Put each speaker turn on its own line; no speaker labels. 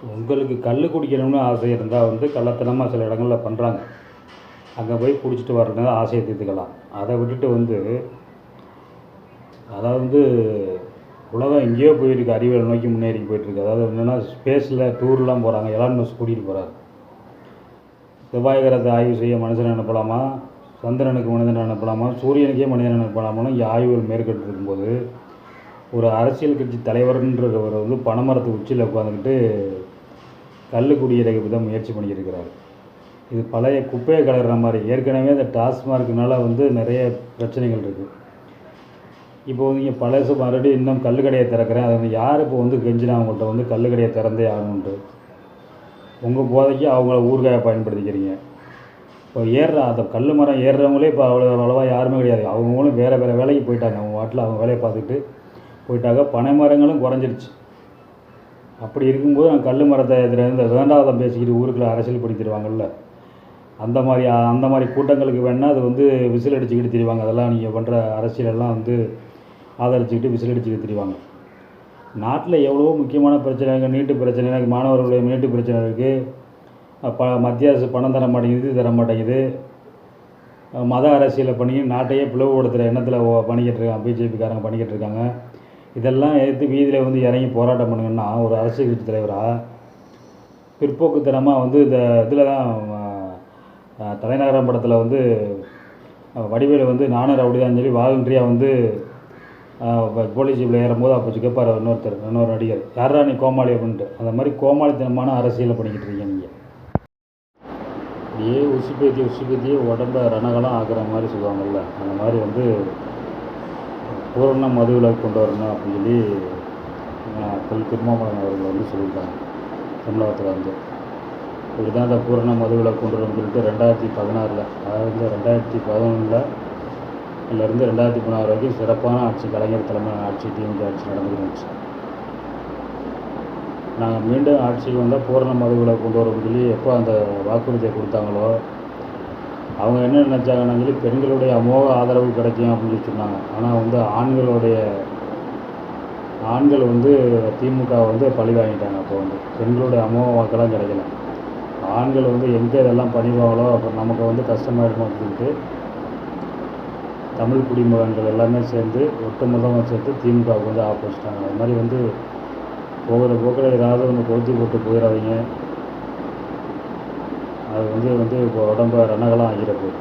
உங்களுக்கு கல் குடிக்கணும்னு ஆசை இருந்தால் வந்து கள்ளத்தனமாக சில இடங்களில் பண்ணுறாங்க. அங்கே போய் குடிச்சிட்டு வரணுங்க ஆசையை தீர்த்துக்கலாம். அதை விட்டுட்டு வந்து அதாவது வந்து உலகம் எங்கேயோ போயிருக்கு, அறிவியல் நோக்கி முன்னேறி போயிட்டுருக்கு. அதாவது என்னென்னா ஸ்பேஸில் டூர்லாம் போகிறாங்க. எலான் மஸ்க் கூட்டிகிட்டு போகிறாரு. செவ்வாய் கிரகத்தை ஆய்வு செய்ய மனுஷனை அனுப்பலாமா, சந்திரனுக்கு மனிதனை அனுப்பலாமா, சூரியனுக்கே மனிதனை அனுப்பலாமான்னு இங்கே ஆய்வுகள் மேற்கொண்டு இருக்கும்போது ஒரு அரசியல் கட்சி தலைவர்ன்றவர் வந்து பனைமரத்து உச்சியில் உட்காந்துக்கிட்டு கல் குடியிறதுக்கு தான் முயற்சி பண்ணியிருக்கிறாரு. இது பழைய குப்பையை கலர்ற மாதிரி. ஏற்கனவே இந்த டாஸ்மார்க்குனால வந்து நிறைய பிரச்சனைகள் இருக்குது. இப்போ வந்து இங்கே பழசு மறுபடியும் இன்னும் கல் கடையை திறக்கிறேன். அது வந்து யார் இப்போ வந்து கெஞ்சினா அவங்கள்ட்ட வந்து கல் கடையை திறந்தே ஆகணுன்ட்டு உங்கள் போதைக்கு அவங்கள ஊறுகாயை பயன்படுத்திக்கிறீங்க. இப்போ அந்த கல் மரம் ஏறுறவங்களே இப்போ அவ்வளோவா யாருமே கிடையாது. அவங்களும் வேறு வேறு வேலைக்கு போயிட்டாங்க. அவங்க வாட்டில் அவங்க வேலையை பார்த்துக்கிட்டு போயிட்டாங்க. பனை மரங்களும் குறைஞ்சிருச்சு. அப்படி இருக்கும்போது நான் கல் மரத்தை இந்த வேண்டாதம் பேசிக்கிட்டு ஊருக்குள்ள அரசியல் பண்ணி தருவாங்கள்ல, அந்த மாதிரி கூட்டங்களுக்கு வேணால் அது வந்து விசில் அடிச்சுக்கிட்டு திரிவாங்க. அதெல்லாம் நீங்கள் பண்ணுற அரசியலெல்லாம் வந்து ஆதரிச்சுக்கிட்டு விசில் அடிச்சுக்கிட்டு திரிவாங்க. நாட்டில் எவ்வளவோ முக்கியமான பிரச்சனைங்க, நீட்டு பிரச்சனை, எனக்கு மாணவர்களுடைய நீட்டு பிரச்சனை இருக்குது. மத்திய அரசு பணம் தர மாட்டேங்குது. மத அரசியலை பண்ணி நாட்டையே பிளவுபடுத்துகிற எண்ணத்தில் பண்ணிக்கிட்டு இருக்காங்க. பிஜேபிக்காரங்க பண்ணிக்கிட்டு இருக்காங்க. இதெல்லாம் எடுத்து வீதியில் வந்து இறங்கி போராட்டம் பண்ணுங்கன்னா ஒரு அரசியல் கட்சி தலைவராக பிற்போக்குத்தனமாக வந்து இந்த இதில் தான் தலைநகரம் படத்தில் வந்து வடிவேலு வந்து நானும் ரவுடிதான் சொல்லி வாலண்டரியாக வந்து போலீஸ் ஜீப்பில் ஏறும்போது அப்போ கேட்பார் இன்னொரு நடிகர், யாரா நீ கோமாளி அப்படின்ட்டு. அந்த மாதிரி கோமாளித்தனமான அரசியலை பண்ணிக்கிட்டு இருக்கீங்க நீங்கள். ஏ உசுப்பேத்தியே உடம்பை ரணகலம் ஆக்குற மாதிரி சொல்லுவாங்கள்ல, அந்த மாதிரி வந்து பூரண மதுவில் கொண்டு வரணும் அப்படின்னு சொல்லி திருமாவளவன் அவர்கள் வந்து சொல்லியிருக்காங்க. தமிழகத்தில் வந்து இப்படி தான் இந்த பூரண மதுவில் கொண்டு வரணும்னு சொல்லிட்டு 2016 அதாவது 2011 2016 வரைக்கும் சிறப்பான ஆட்சி, கலைஞர் தலைமையிலான ஆட்சி, திமுக ஆட்சி நடந்துருந்துச்சு. நாங்கள் மீண்டும் ஆட்சிக்கு வந்தால் பூரண மதுவில் கொண்டு வரோம்னு சொல்லி எப்போ அந்த வாக்குறுதியை கொடுத்தாங்களோ அவங்க என்ன நினச்சாங்கன்னு சொல்லி பெண்களுடைய அமோக ஆதரவு கிடைக்கும் அப்படின்னு சொல்லி சொன்னாங்க. ஆனால் வந்து ஆண்கள் வந்து திமுக வந்து பழி வாங்கிட்டாங்க. அப்போ வந்து பெண்களுடைய அமோக வாக்கெல்லாம் கிடைக்கல. ஆண்கள் வந்து எங்கே இதெல்லாம் பண்ணிடுவாங்களோ அப்புறம் நமக்கு வந்து கஷ்டமாயிருக்கும் அப்படின்ட்டு தமிழ் குடிமகன்கள் எல்லாமே சேர்ந்து ஒட்டுமொத்தமாக சேர்த்து திமுகவுக்கு வந்து ஆப்போசிட்டாங்க. அது மாதிரி வந்து போகிற போக்கில் ஏதாவது ஒன்று கொளுத்தி போட்டு போயிடாதீங்க. அது வந்து இப்போ உடம்பை ரணகலம் ஆகிற போகுது.